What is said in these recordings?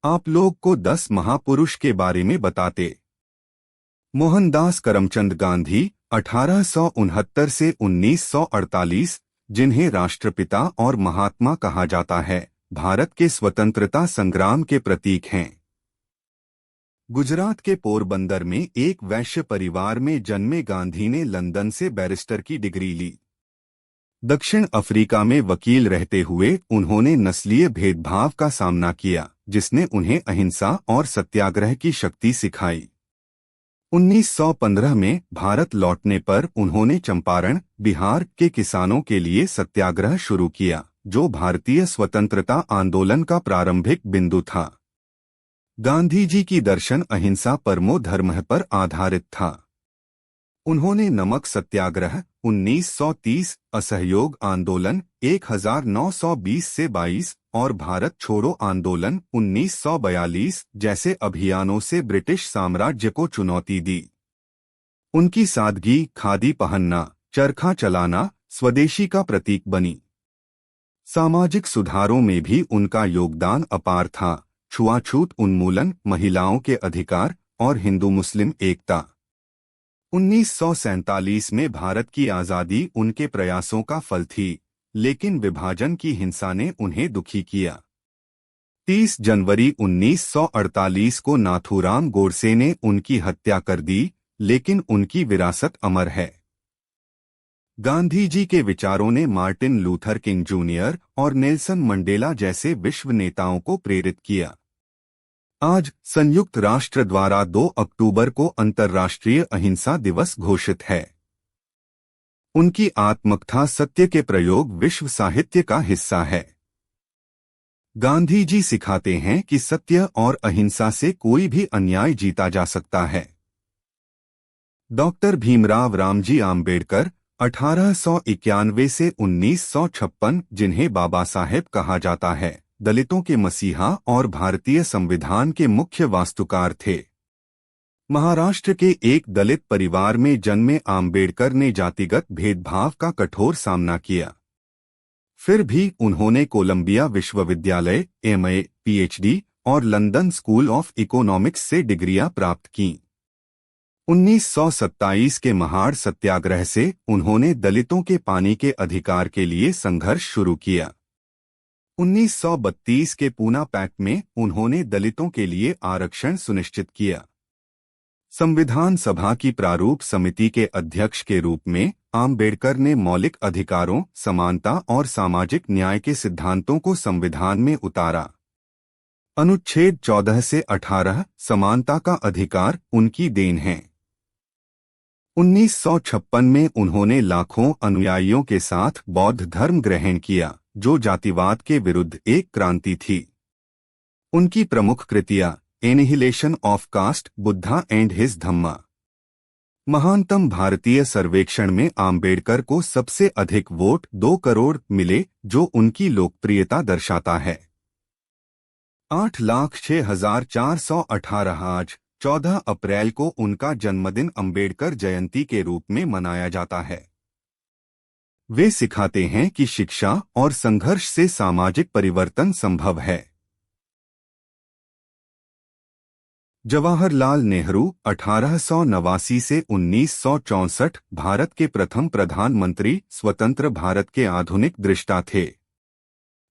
आप लोग को 10 महापुरुष के बारे में बताते। मोहनदास करमचंद गांधी 1869 से 1948, जिन्हें राष्ट्रपिता और महात्मा कहा जाता है, भारत के स्वतंत्रता संग्राम के प्रतीक हैं। गुजरात के पोरबंदर में एक वैश्य परिवार में जन्मे गांधी ने लंदन से बैरिस्टर की डिग्री ली। दक्षिण अफ्रीका में वकील रहते हुए उन्होंने नस्लीय भेदभाव का सामना किया, जिसने उन्हें अहिंसा और सत्याग्रह की शक्ति सिखाई। 1915 में भारत लौटने पर उन्होंने चंपारण, बिहार के किसानों के लिए सत्याग्रह शुरू किया, जो भारतीय स्वतंत्रता आंदोलन का प्रारंभिक बिंदु था। गांधी जी की दर्शन अहिंसा परमो धर्मः पर आधारित था। उन्होंने नमक सत्याग्रह 1930, असहयोग आंदोलन 1920 से 22 और भारत छोड़ो आंदोलन 1942 जैसे अभियानों से ब्रिटिश साम्राज्य को चुनौती दी। उनकी सादगी, खादी पहनना, चरखा चलाना स्वदेशी का प्रतीक बनी। सामाजिक सुधारों में भी उनका योगदान अपार था। छुआछूत उन्मूलन, महिलाओं के अधिकार और हिंदू मुस्लिम एकता। 1947 में भारत की आज़ादी उनके प्रयासों का फल थी, लेकिन विभाजन की हिंसा ने उन्हें दुखी किया। 30 जनवरी 1948 को नाथूराम गोडसे ने उनकी हत्या कर दी, लेकिन उनकी विरासत अमर है। गांधी जी के विचारों ने मार्टिन लूथर किंग जूनियर और नेल्सन मंडेला जैसे विश्व नेताओं को प्रेरित किया। आज संयुक्त राष्ट्र द्वारा 2 अक्टूबर को अंतर्राष्ट्रीय अहिंसा दिवस घोषित है। उनकी आत्मकथा सत्य के प्रयोग विश्व साहित्य का हिस्सा है। गांधी जी सिखाते हैं कि सत्य और अहिंसा से कोई भी अन्याय जीता जा सकता है। डॉक्टर भीमराव रामजी आम्बेडकर 1891 से 1956, जिन्हें बाबा साहेब कहा जाता है, दलितों के मसीहा और भारतीय संविधान के मुख्य वास्तुकार थे। महाराष्ट्र के एक दलित परिवार में जन्मे आम्बेडकर ने जातिगत भेदभाव का कठोर सामना किया। फिर भी उन्होंने कोलंबिया विश्वविद्यालय MA, PhD और लंदन स्कूल ऑफ इकोनॉमिक्स से डिग्रियां प्राप्त कीं। 1927 के महाड़ सत्याग्रह से उन्होंने दलितों के पानी के अधिकार के लिए संघर्ष शुरू किया। 1932 के पूना पैक्ट में उन्होंने दलितों के लिए आरक्षण सुनिश्चित किया। संविधान सभा की प्रारूप समिति के अध्यक्ष के रूप में आम्बेडकर ने मौलिक अधिकारों, समानता और सामाजिक न्याय के सिद्धांतों को संविधान में उतारा। अनुच्छेद 14 से 18 समानता का अधिकार उनकी देन है। 1956 में उन्होंने लाखों अनुयायियों के साथ बौद्ध धर्म ग्रहण किया, जो जातिवाद के विरुद्ध एक क्रांति थी। उनकी प्रमुख कृतियां annihilation of caste, Buddha and his Dhamma. महानतम भारतीय सर्वेक्षण में आम्बेडकर को सबसे अधिक वोट 2 करोड़ मिले, जो उनकी लोकप्रियता दर्शाता है। 8,06,418। आज 14 अप्रैल को उनका जन्मदिन अम्बेडकर जयंती के रूप में मनाया जाता है। वे सिखाते हैं कि शिक्षा और संघर्ष से सामाजिक परिवर्तन संभव है। जवाहरलाल नेहरू 1889 से 1964 भारत के प्रथम प्रधानमंत्री, स्वतंत्र भारत के आधुनिक दृष्टा थे।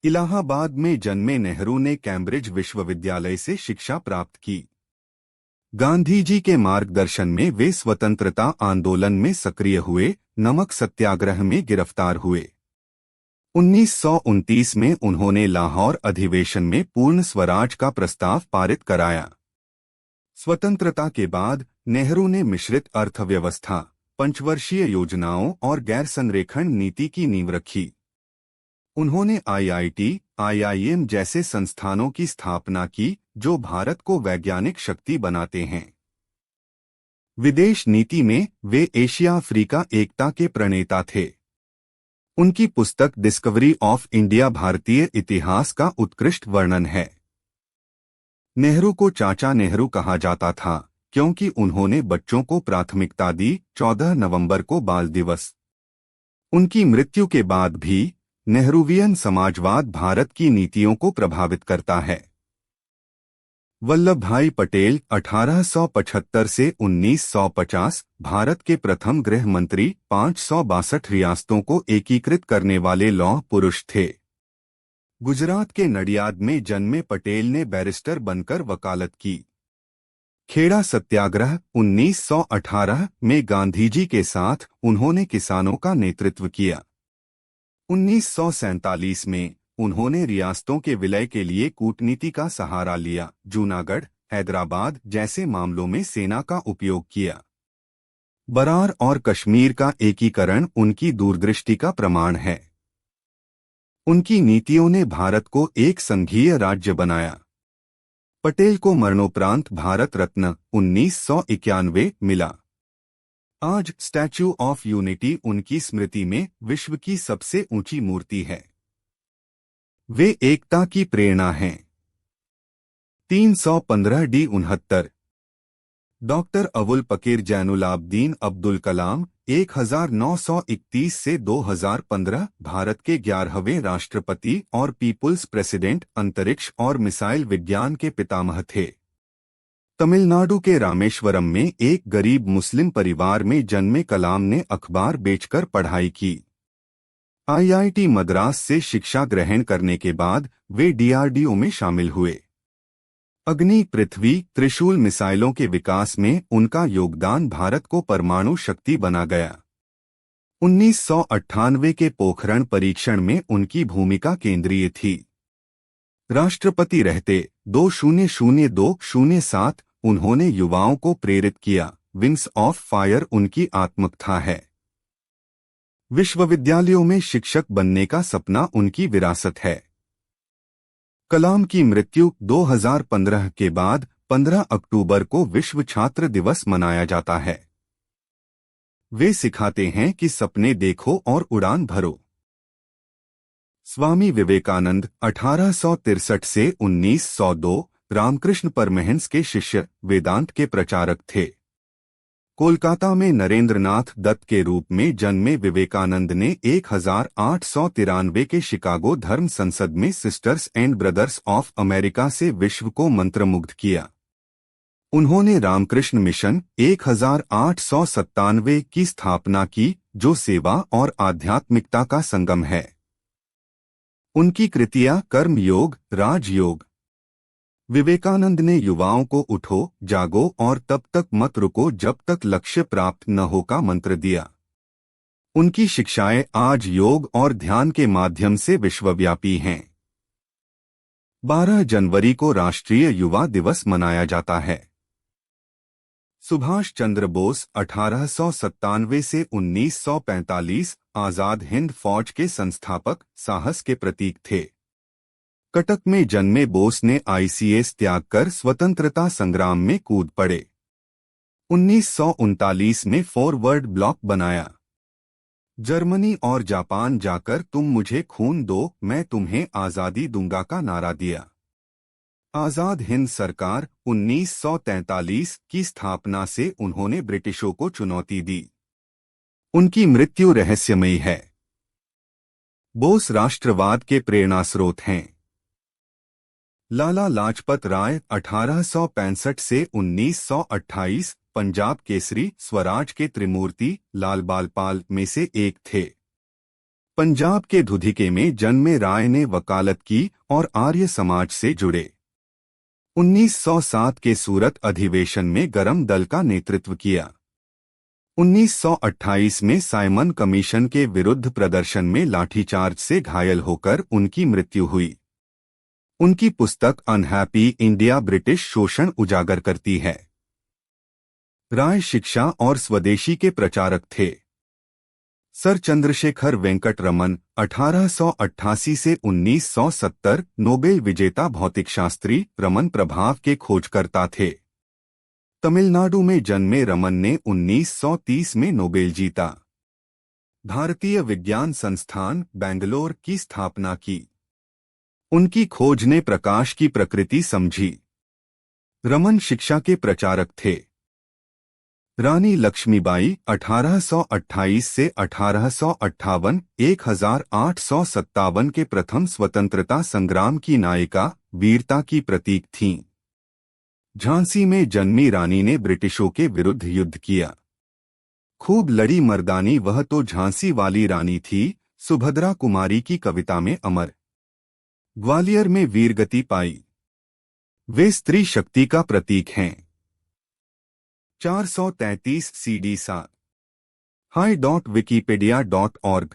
इलाहाबाद में जन्मे नेहरू ने कैम्ब्रिज विश्वविद्यालय से शिक्षा प्राप्त की। गांधी जी के मार्गदर्शन में वे स्वतंत्रता आंदोलन में सक्रिय हुए, नमक सत्याग्रह में गिरफ्तार हुए। 1929 में उन्होंने लाहौर अधिवेशन में पूर्ण स्वराज का प्रस्ताव पारित कराया। स्वतंत्रता के बाद नेहरू ने मिश्रित अर्थव्यवस्था, पंचवर्षीय योजनाओं और गैर संरेखण नीति की नींव रखी। उन्होंने IIT, IIM जैसे संस्थानों की स्थापना की, जो भारत को वैज्ञानिक शक्ति बनाते हैं। विदेश नीति में वे एशिया अफ्रीका एकता के प्रणेता थे। उनकी पुस्तक डिस्कवरी ऑफ इंडिया भारतीय इतिहास का उत्कृष्ट वर्णन है। नेहरू को चाचा नेहरू कहा जाता था, क्योंकि उन्होंने बच्चों को प्राथमिकता दी। 14 नवंबर को बाल दिवस। उनकी मृत्यु के बाद भी नेहरूवियन समाजवाद भारत की नीतियों को प्रभावित करता है। वल्लभ भाई पटेल 1875 से 1950 भारत के प्रथम गृह मंत्री 562 रियासतों को एकीकृत करने वाले लौह पुरुष थे। गुजरात के नडियाद में जन्मे पटेल ने बैरिस्टर बनकर वकालत की। खेड़ा सत्याग्रह 1918 में गांधीजी के साथ उन्होंने किसानों का नेतृत्व किया। 1947 में उन्होंने रियासतों के विलय के लिए कूटनीति का सहारा लिया। जूनागढ़, हैदराबाद जैसे मामलों में सेना का उपयोग किया। बरार और कश्मीर का एकीकरण उनकी दूरदृष्टि का प्रमाण है। उनकी नीतियों ने भारत को एक संघीय राज्य बनाया। पटेल को मरणोपरांत भारत रत्न 1991 मिला। आज स्टैच्यू ऑफ यूनिटी उनकी स्मृति में विश्व की सबसे ऊंची मूर्ति है। वे एकता की प्रेरणा हैं। 315D69 डॉक्टर अबुल पकीर जैनुलाब्दीन अब्दुल कलाम 1931 से 2015 भारत के 11वें राष्ट्रपति और पीपुल्स प्रेसिडेंट, अंतरिक्ष और मिसाइल विज्ञान के पितामह थे। तमिलनाडु के रामेश्वरम में एक गरीब मुस्लिम परिवार में जन्मे कलाम ने अखबार बेचकर पढ़ाई की। IIT मद्रास से शिक्षा ग्रहण करने के बाद वे DRDO में शामिल हुए। अग्नि, पृथ्वी, त्रिशूल मिसाइलों के विकास में उनका योगदान भारत को परमाणु शक्ति बना गया। 1998 के पोखरण परीक्षण में उनकी भूमिका केंद्रीय थी। राष्ट्रपति रहते 200207 उन्होंने युवाओं को प्रेरित किया। विंग्स ऑफ फायर उनकी आत्मकथा है। विश्वविद्यालयों में शिक्षक बनने का सपना उनकी विरासत है। कलाम की मृत्यु 2015 के बाद 15 अक्टूबर को विश्व छात्र दिवस मनाया जाता है। वे सिखाते हैं कि सपने देखो और उड़ान भरो। स्वामी विवेकानंद 1863 से 1902 रामकृष्ण परमहंस के शिष्य, वेदांत के प्रचारक थे। कोलकाता में नरेंद्रनाथ दत्त के रूप में जन्मे विवेकानंद ने 1893 के शिकागो धर्म संसद में sisters and brothers of America से विश्व को मंत्रमुग्ध किया। उन्होंने रामकृष्ण मिशन 1897 की स्थापना की, जो सेवा और आध्यात्मिकता का संगम है। उनकी कृतियां कर्म योग, राजयोग। विवेकानंद ने युवाओं को उठो, जागो और तब तक मत रुको जब तक लक्ष्य प्राप्त न हो का मंत्र दिया। उनकी शिक्षाएं आज योग और ध्यान के माध्यम से विश्वव्यापी हैं। 12 जनवरी को राष्ट्रीय युवा दिवस मनाया जाता है। सुभाष चंद्र बोस 1897 से 1945 आजाद हिंद फौज के संस्थापक, साहस के प्रतीक थे। कटक में जन्मे बोस ने ICS त्याग कर स्वतंत्रता संग्राम में कूद पड़े। 1939 में फॉरवर्ड ब्लॉक बनाया। जर्मनी और जापान जाकर तुम मुझे खून दो, मैं तुम्हें आजादी दूंगा का नारा दिया। आजाद हिंद सरकार 1943 की स्थापना से उन्होंने ब्रिटिशों को चुनौती दी। उनकी मृत्यु रहस्यमयी है। बोस राष्ट्रवाद के प्रेरणास्रोत हैं। लाला लाजपत राय 1865 से 1928 पंजाब केसरी, स्वराज के त्रिमूर्ति, लाल बालपाल में से एक थे। पंजाब के धुधिके में जन्मे राय ने वकालत की और आर्य समाज से जुड़े। 1907 के सूरत अधिवेशन में गरम दल का नेतृत्व किया। 1928 में साइमन कमीशन के विरुद्ध प्रदर्शन में लाठीचार्ज से घायल होकर उनकी मृत्यु हुई। उनकी पुस्तक अनहैप्पी इंडिया ब्रिटिश शोषण उजागर करती है। राय शिक्षा और स्वदेशी के प्रचारक थे। सर चंद्रशेखर वेंकट रमन 1888 से 1970 नोबेल विजेता भौतिकशास्त्री, रमन प्रभाव के खोजकर्ता थे। तमिलनाडु में जन्मे रमन ने 1930 में नोबेल जीता। भारतीय विज्ञान संस्थान बेंगलोर की स्थापना की। उनकी खोज ने प्रकाश की प्रकृति समझी। रमन शिक्षा के प्रचारक थे। रानी लक्ष्मीबाई 1828 से 1858 1857 के प्रथम स्वतंत्रता संग्राम की नायिका, वीरता की प्रतीक थीं। झांसी में जन्मी रानी ने ब्रिटिशों के विरुद्ध युद्ध किया। खूब लड़ी मर्दानी वह तो झांसी वाली रानी थी, सुभद्रा कुमारी की कविता में अमर। ग्वालियर में वीरगति पाई, वे स्त्री शक्ति का प्रतीक हैं। 433 CD 7 hi.wikipedia.org